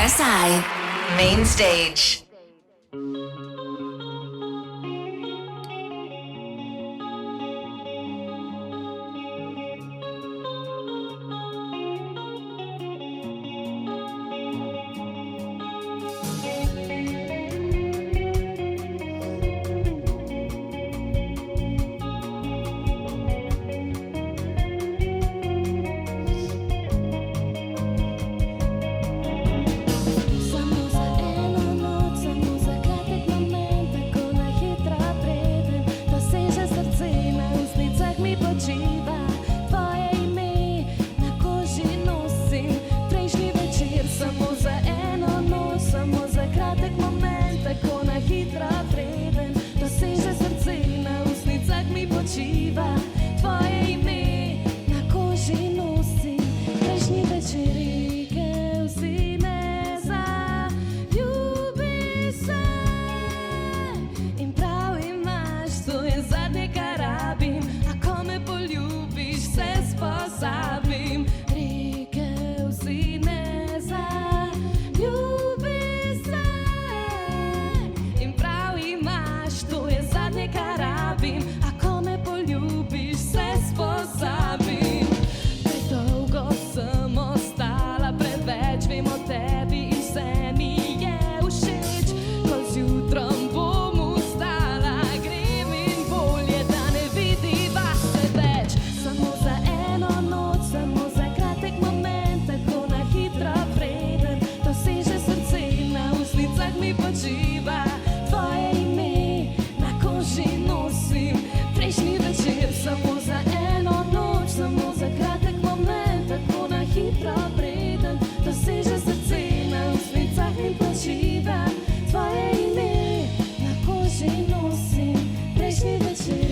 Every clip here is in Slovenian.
SI Main Stage. Samo za eno noč, samo za kratek moment, tako na hitro preden doseže srce, na ustnicah mi počiva tvoje ime, na koži nosim prejšnji večer.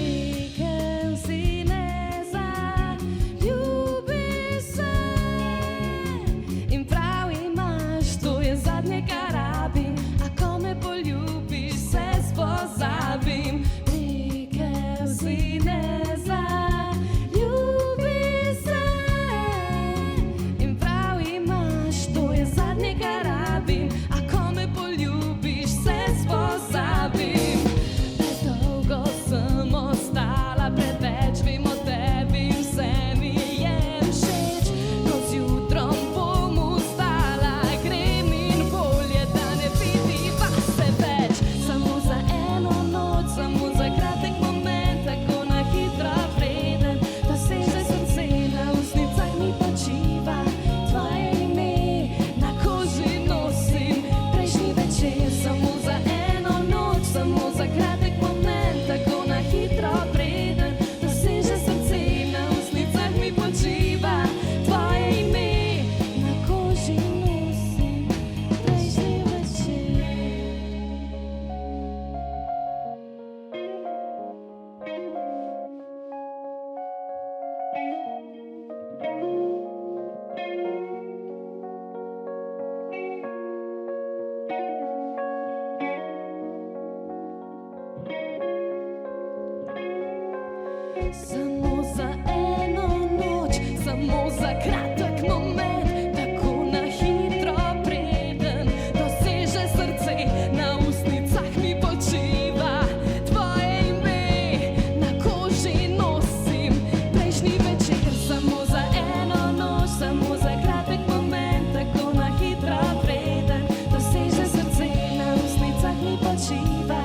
Samo za eno noč, samo za kratek moment, tako na hitro preden doseže srce, na ustnicah mi počiva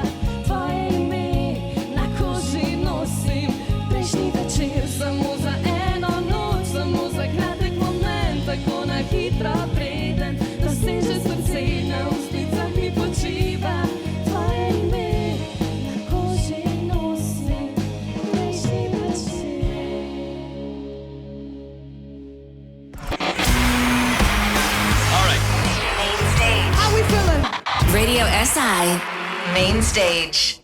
tvoje ime, na koži nosim prejšnji večer. Samo za eno noč, samo za kratek moment, tako na hitro preden doseže srce, na ustnicah mi počiva tvoje ime, na koži nosim prejšnji večer. All right. Main Stage. How we feeling? Radio SI Main Stage.